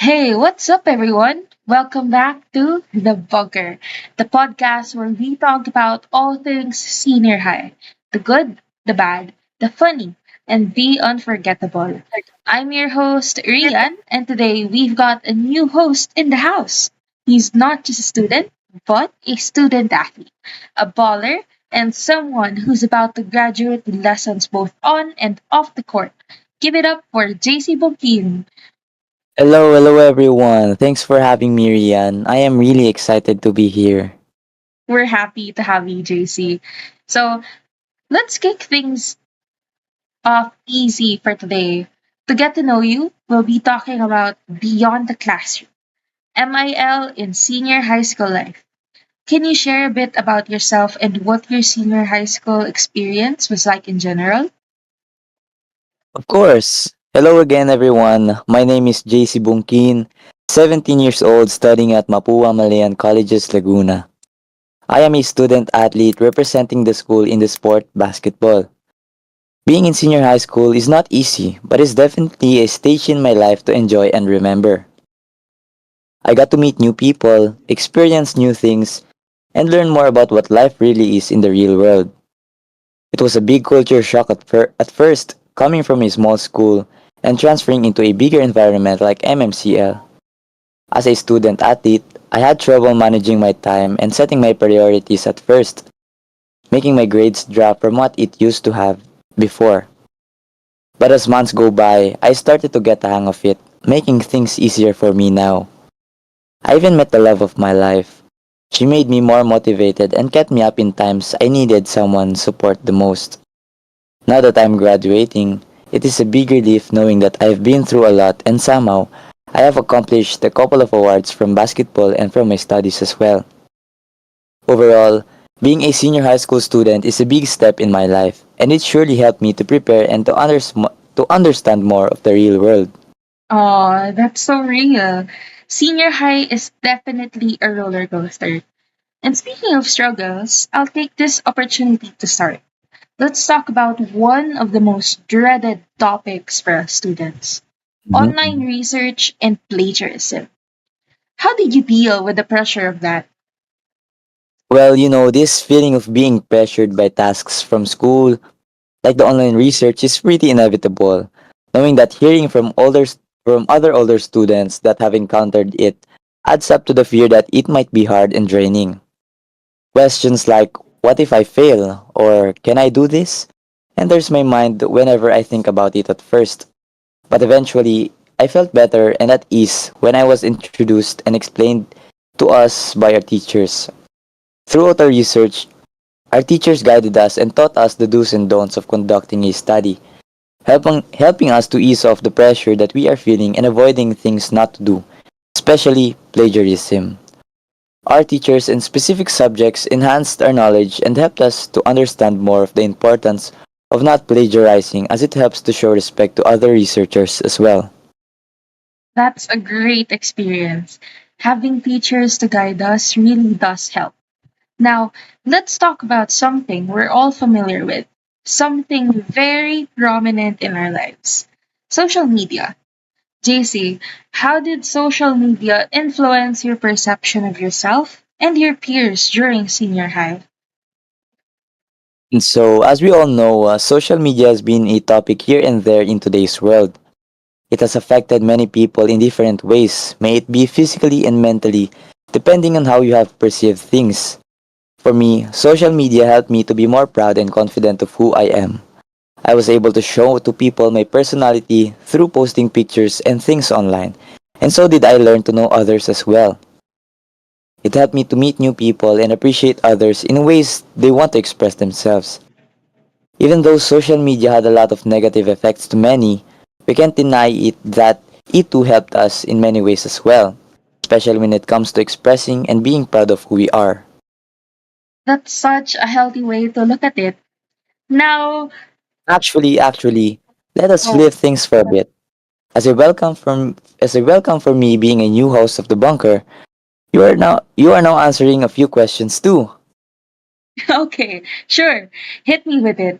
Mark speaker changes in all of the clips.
Speaker 1: Hey, what's up, everyone? Welcome back to The Bunker, the podcast where we talk about all things senior high, the good, the bad, the funny, and the unforgettable. I'm your host, Rian, and today we've got a new host in the house. He's not just a student, but a student athlete, a baller, and someone who's about to graduate with lessons both on and off the court. Give it up for JC Bonkin.
Speaker 2: Hello everyone. Thanks for having me, Rian. I am really excited to be here.
Speaker 1: We're happy to have you, JC. So let's kick things off easy for today. To get to know you, we'll be talking about beyond the classroom, MIL in senior high school life. Can you share a bit about yourself and what your senior high school experience was like in general?
Speaker 2: Of course. Hello again everyone. My name is JC Bungkin, 17 years old studying at Mapua Malayan Colleges, Laguna. I am a student athlete representing the school in the sport basketball. Being in senior high school is not easy, but it's definitely a stage in my life to enjoy and remember. I got to meet new people, experience new things, and learn more about what life really is in the real world. It was a big culture shock at first, coming from a small school and transferring into a bigger environment like MMCL. As a student athlete, I had trouble managing my time and setting my priorities at first, making my grades drop from what it used to have before. But as months go by, I started to get the hang of it, making things easier for me now. I even met the love of my life. She made me more motivated and kept me up in times I needed someone's support the most. Now that I'm graduating, it is a big relief knowing that I've been through a lot and somehow I have accomplished a couple of awards from basketball and from my studies as well. Overall, being a senior high school student is a big step in my life, and it surely helped me to prepare and to understand more of the real world.
Speaker 1: Oh, that's so real. Senior high is definitely a roller coaster. And speaking of struggles, I'll take this opportunity to start. Let's talk about one of the most dreaded topics for us students, online
Speaker 2: Mhm.
Speaker 1: research and plagiarism. How did you deal with the pressure of that?
Speaker 2: Well, this feeling of being pressured by tasks from school, like the online research, is pretty inevitable. Knowing that hearing from other older students that have encountered it adds up to the fear that it might be hard and draining. Questions like, what if I fail? Or can I do this? Enters my mind whenever I think about it at first. But eventually, I felt better and at ease when I was introduced and explained to us by our teachers. Throughout our research, our teachers guided us and taught us the do's and don'ts of conducting a study, helping us to ease off the pressure that we are feeling and avoiding things not to do, especially plagiarism. Our teachers in specific subjects enhanced our knowledge and helped us to understand more of the importance of not plagiarizing as it helps to show respect to other researchers as well.
Speaker 1: That's a great experience. Having teachers to guide us really does help. Now, let's talk about something we're all familiar with, something very prominent in our lives: social media. JC, how did social media influence your perception of yourself and your peers during senior high?
Speaker 2: And so, as we all know, social media has been a topic here and there in today's world. It has affected many people in different ways, may it be physically and mentally, depending on how you have perceived things. For me, social media helped me to be more proud and confident of who I am. I was able to show to people my personality through posting pictures and things online, and so did I learn to know others as well. It helped me to meet new people and appreciate others in ways they want to express themselves. Even though social media had a lot of negative effects to many, we can't deny it that it too helped us in many ways as well, especially when it comes to expressing and being proud of who we are.
Speaker 1: That's such a healthy way to look at it. Now,
Speaker 2: Actually, let us
Speaker 1: oh,
Speaker 2: flip things for a bit. As a welcome for me being a new host of the bunker, you are now answering a few questions too.
Speaker 1: okay, sure, hit me with it.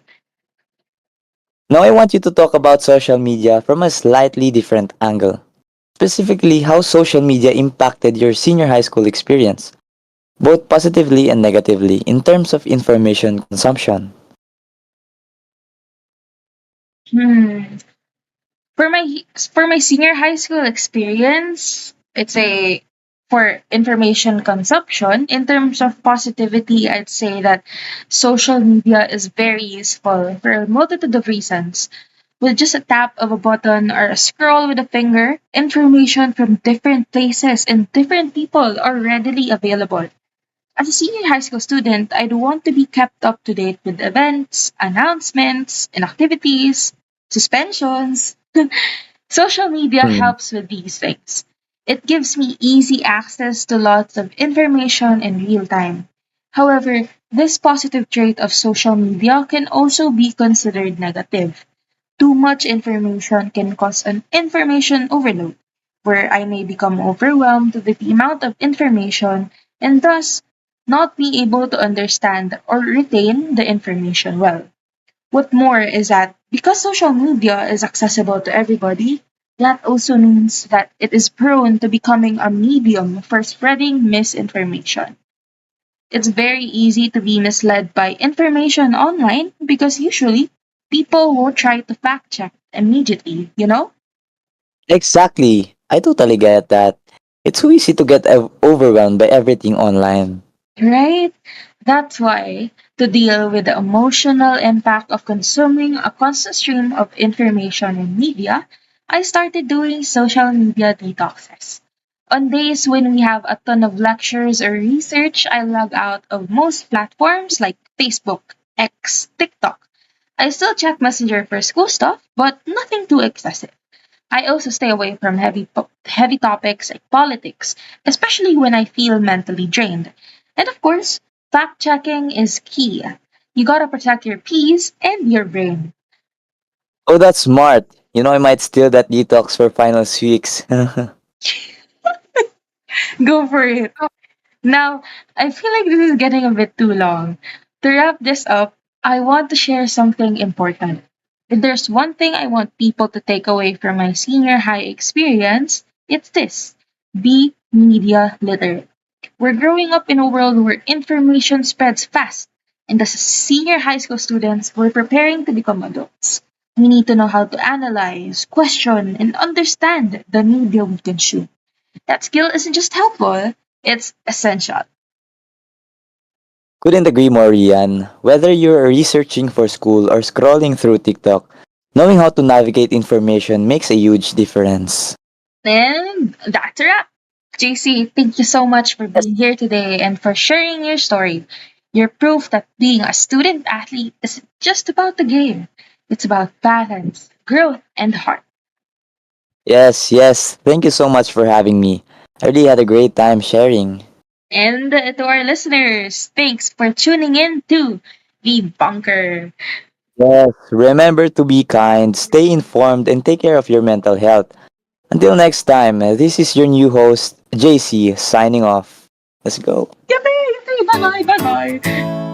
Speaker 2: Now I want you to talk about social media from a slightly different angle. specifically how social media impacted your senior high school experience, both positively and negatively in terms of information consumption.
Speaker 1: Hmm. For my senior high school experience, it's a for information consumption. In terms of positivity, I'd say that social media is very useful for a multitude of reasons. With just a tap of a button or a scroll with a finger, information from different places and different people are readily available. As a senior high school student, I'd want to be kept up to date with events, announcements, and activities, suspensions. Social media
Speaker 2: Hmm.
Speaker 1: helps with these things. It gives me easy access to lots of information in real time. However, this positive trait of social media can also be considered negative. Too much information can cause an information overload, where I may become overwhelmed with the amount of information and thus not be able to understand or retain the information well. What more is that because social media is accessible to everybody, that also means that it is prone to becoming a medium for spreading misinformation. It's very easy to be misled by information online because usually people will try to fact check immediately, you know?
Speaker 2: Exactly. I totally get that. It's so easy to get overwhelmed by everything online.
Speaker 1: Right? That's why, to deal with the emotional impact of consuming a constant stream of information and media, I started doing social media detoxes. On days when we have a ton of lectures or research, I log out of most platforms like Facebook, X, TikTok. I still check Messenger for school stuff, but nothing too excessive. I also stay away from heavy topics like politics, especially when I feel mentally drained. And of course, fact checking is key. You gotta protect your peace and your brain.
Speaker 2: Oh, that's smart. You know, I might steal that detox for finals weeks.
Speaker 1: Go for it. Now, I feel like this is getting a bit too long. To wrap this up, I want to share something important. If there's one thing I want people to take away from my senior high experience, it's this: be media literate. We're growing up in a world where information spreads fast, and as senior high school students, we're preparing to become adults. We need to know how to analyze, question, and understand the media we consume. That skill isn't just helpful, it's essential.
Speaker 2: Couldn't agree more, Rian. Whether you're researching for school or scrolling through TikTok, knowing how to navigate information makes a huge difference.
Speaker 1: And that's a wrap. JC, thank you so much for being here today and for sharing your story. You're proof that being a student athlete isn't just about the game, it's about balance, growth, and heart.
Speaker 2: Yes, yes. Thank you so much for having me. I really had a great time sharing.
Speaker 1: And to our listeners, thanks for tuning in to The Bunker.
Speaker 2: Yes, remember to be kind, stay informed, and take care of your mental health. Until next time, this is your new host, JC, signing off. Let's go.
Speaker 1: Yippee! Bye bye! Bye bye!